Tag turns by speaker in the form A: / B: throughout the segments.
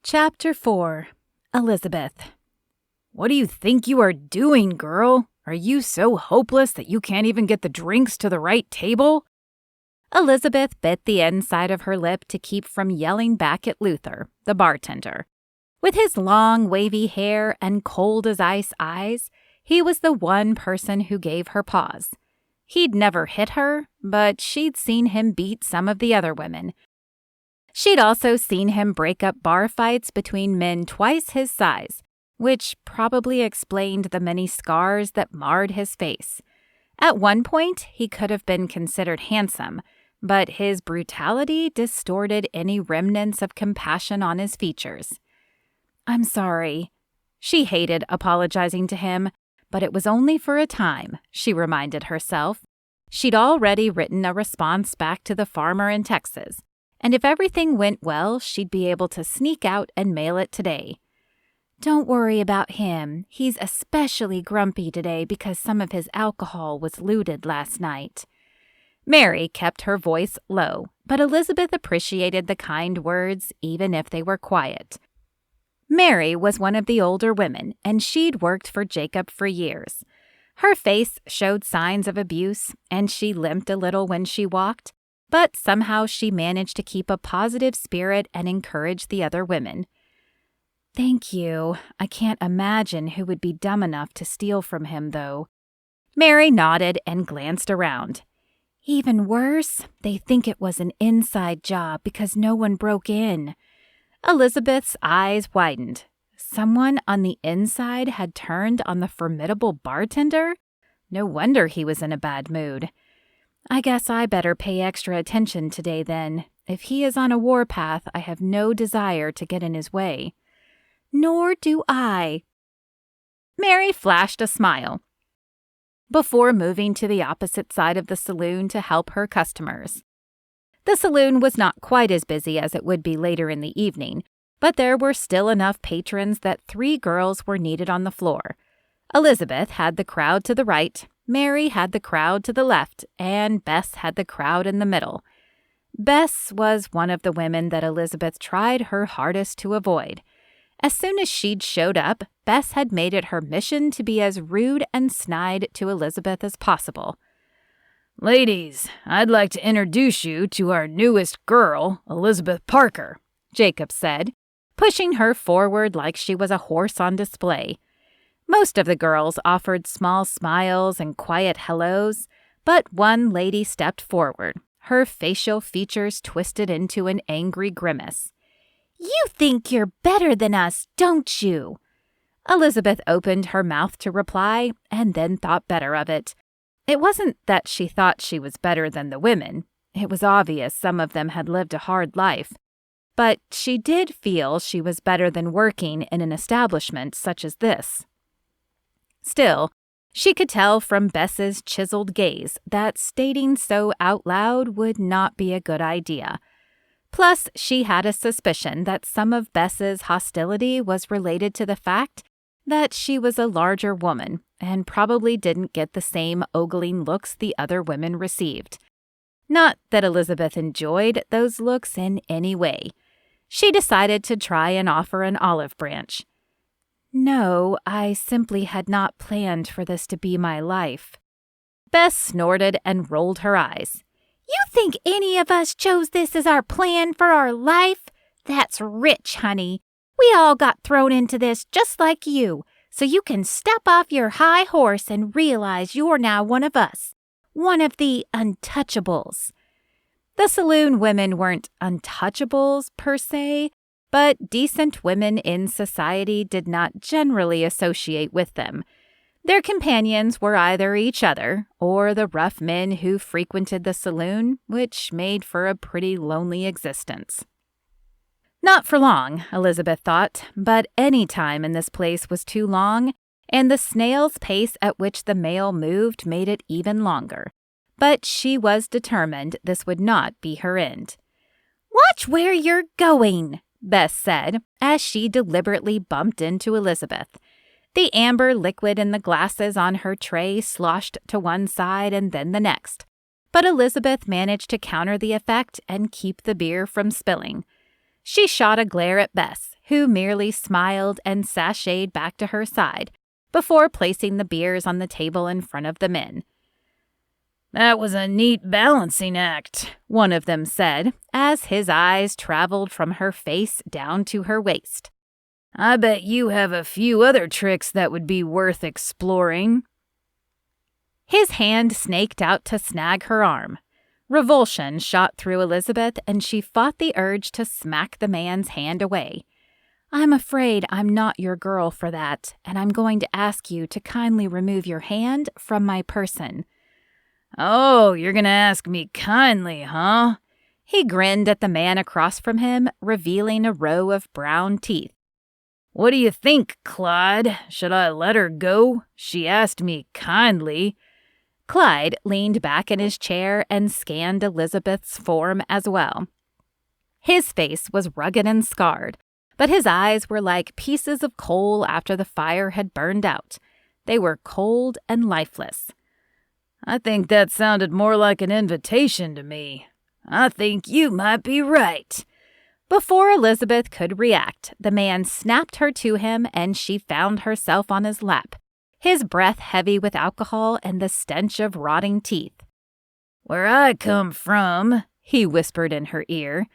A: Chapter 4. Elizabeth. "What do you think you are doing, girl? Are you so hopeless that you can't even get the drinks to the right table?" Elizabeth bit the inside of her lip to keep from yelling back at Luther, the bartender. With his long, wavy hair and cold-as-ice eyes, he was the one person who gave her pause. He'd never hit her, but she'd seen him beat some of the other women. She'd also seen him break up bar fights between men twice his size, which probably explained the many scars that marred his face. At one point, he could have been considered handsome, but his brutality distorted any remnants of compassion on his features. "I'm sorry." She hated apologizing to him, but it was only for a time, she reminded herself. She'd already written a response back to the farmer in Texas, and if everything went well, she'd be able to sneak out and mail it today. "Don't worry about him. He's especially grumpy today because some of his alcohol was looted last night." Mary kept her voice low, but Elizabeth appreciated the kind words, even if they were quiet. Mary was one of the older women, and she'd worked for Jacob for years. Her face showed signs of abuse, and she limped a little when she walked, but somehow she managed to keep a positive spirit and encourage the other women. "Thank you. I can't imagine who would be dumb enough to steal from him, though." Mary nodded and glanced around. "Even worse, they think it was an inside job because no one broke in." Elizabeth's eyes widened. Someone on the inside had turned on the formidable bartender? No wonder he was in a bad mood. "I guess I better pay extra attention today then. If he is on a warpath, I have no desire to get in his way." "Nor do I." Mary flashed a smile before moving to the opposite side of the saloon to help her customers. The saloon was not quite as busy as it would be later in the evening, but there were still enough patrons that 3 girls were needed on the floor. Elizabeth had the crowd to the right, Mary had the crowd to the left, and Bess had the crowd in the middle. Bess was one of the women that Elizabeth tried her hardest to avoid. As soon as she'd showed up, Bess had made it her mission to be as rude and snide to Elizabeth as possible.
B: "Ladies, I'd like to introduce you to our newest girl, Elizabeth Parker," Jacob said, pushing her forward like she was a horse on display. Most of the girls offered small smiles and quiet hellos, but one lady stepped forward, her facial features twisted into an angry grimace. "You think you're better than us, don't you?" Elizabeth opened her mouth to reply and then thought better of it. It wasn't that she thought she was better than the women. It was obvious some of them had lived a hard life. But she did feel she was better than working in an establishment such as this. Still, she could tell from Bess's chiseled gaze that stating so out loud would not be a good idea. Plus, she had a suspicion that some of Bess's hostility was related to the fact that she was a larger woman and probably didn't get the same ogling looks the other women received. Not that Elizabeth enjoyed those looks in any way. She decided to try and offer an olive branch. "No, I simply had not planned for this to be my life." Bess snorted and rolled her eyes. "You think any of us chose this as our plan for our life? That's rich, honey. We all got thrown into this just like you, so you can step off your high horse and realize you're now one of us, one of the untouchables." The saloon women weren't untouchables per se, but decent women in society did not generally associate with them. Their companions were either each other or the rough men who frequented the saloon, which made for a pretty lonely existence. Not for long, Elizabeth thought, but any time in this place was too long, and the snail's pace at which the mail moved made it even longer. But she was determined this would not be her end. "Watch where you're going," Bess said, as she deliberately bumped into Elizabeth. The amber liquid in the glasses on her tray sloshed to one side and then the next, but Elizabeth managed to counter the effect and keep the beer from spilling.
A: She shot a glare at Bess, who merely smiled and sashayed back to her side before placing the beers on the table in front of the men.
B: "That was a neat balancing act," one of them said, as his eyes traveled from her face down to her waist. "I bet you have a few other tricks that would be worth exploring."
A: His hand snaked out to snag her arm. Revulsion shot through Elizabeth, and she fought the urge to smack the man's hand away. "I'm afraid I'm not your girl for that, and I'm going to ask you to kindly remove your hand from my person."
B: "Oh, you're gonna ask me kindly, huh?"
A: He grinned at the man across from him, revealing a row of brown teeth.
B: "What do you think, Clyde? Should I let her go? She asked me kindly."
A: Clyde leaned back in his chair and scanned Elizabeth's form as well. His face was rugged and scarred, but his eyes were like pieces of coal after the fire had burned out. They were cold and lifeless.
B: "I think that sounded more like an invitation to me. I think you might be right."
A: Before Elizabeth could react, the man snapped her to him and she found herself on his lap, his breath heavy with alcohol and the stench of rotting teeth.
B: "Where I come from," he whispered in her ear,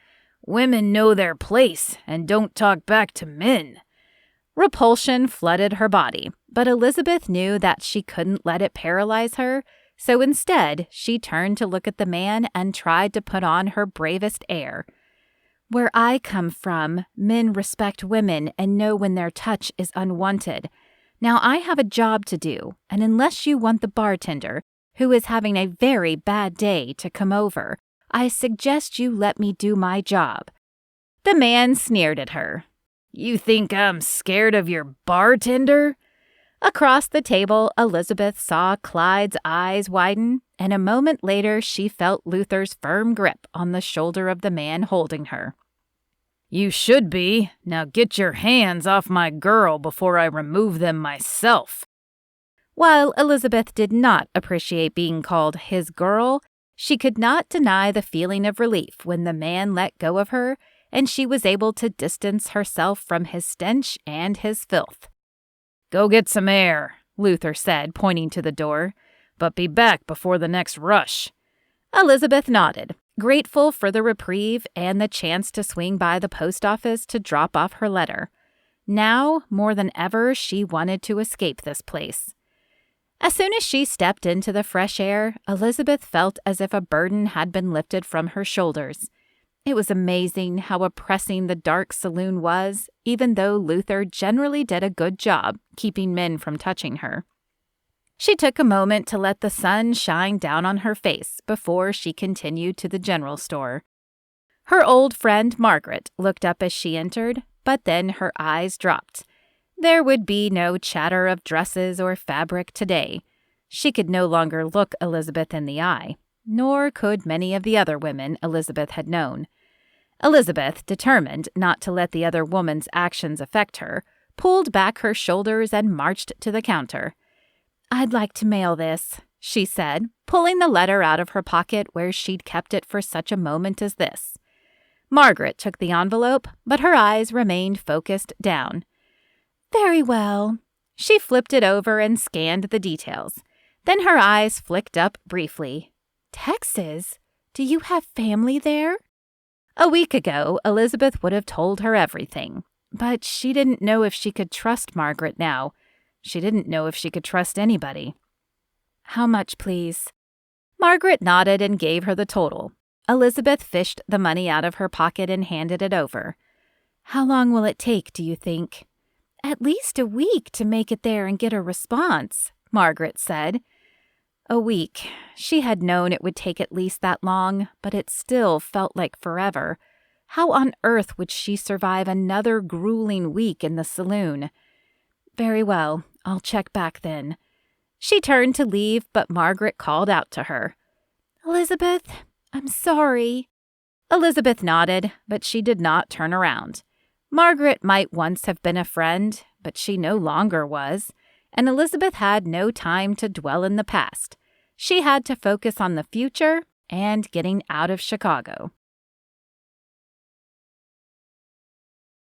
B: "women know their place and don't talk back to men."
A: Repulsion flooded her body, but Elizabeth knew that she couldn't let it paralyze her, so instead she turned to look at the man and tried to put on her bravest air. "Where I come from, men respect women and know when their touch is unwanted. Now I have a job to do, and unless you want the bartender, who is having a very bad day, to come over, I suggest you let me do my job." The man sneered at her.
B: "You think I'm scared of your bartender?"
A: Across the table, Elizabeth saw Clyde's eyes widen, and a moment later she felt Luther's firm grip on the shoulder of the man holding her.
B: "You should be. Now get your hands off my girl before I remove them myself."
A: While Elizabeth did not appreciate being called his girl, she could not deny the feeling of relief when the man let go of her and she was able to distance herself from his stench and his filth.
B: "Go get some air," Luther said, pointing to the door, "but be back before the next rush."
A: Elizabeth nodded, grateful for the reprieve and the chance to swing by the post office to drop off her letter. Now, more than ever, she wanted to escape this place. As soon as she stepped into the fresh air, Elizabeth felt as if a burden had been lifted from her shoulders. It was amazing how oppressing the dark saloon was, even though Luther generally did a good job keeping men from touching her. She took a moment to let the sun shine down on her face before she continued to the general store. Her old friend Margaret looked up as she entered, but then her eyes dropped. There would be no chatter of dresses or fabric today. She could no longer look Elizabeth in the eye, nor could many of the other women Elizabeth had known. Elizabeth, determined not to let the other woman's actions affect her, pulled back her shoulders and marched to the counter. "I'd like to mail this," she said, pulling the letter out of her pocket where she'd kept it for such a moment as this. Margaret took the envelope, but her eyes remained focused down. "Very well." She flipped it over and scanned the details. Then her eyes flicked up briefly. "Texas? Do you have family there?" A week ago, Elizabeth would have told her everything, but she didn't know if she could trust Margaret now. She didn't know if she could trust anybody. "How much, please?" Margaret nodded and gave her the total. Elizabeth fished the money out of her pocket and handed it over. "How long will it take, do you think?" "At least a week to make it there and get a response," Margaret said. A week. She had known it would take at least that long, but it still felt like forever. How on earth would she survive another grueling week in the saloon? "Very well, I'll check back then." She turned to leave, but Margaret called out to her. "Elizabeth, I'm sorry." Elizabeth nodded, but she did not turn around. Margaret might once have been a friend, but she no longer was, and Elizabeth had no time to dwell in the past. She had to focus on the future and getting out of Chicago.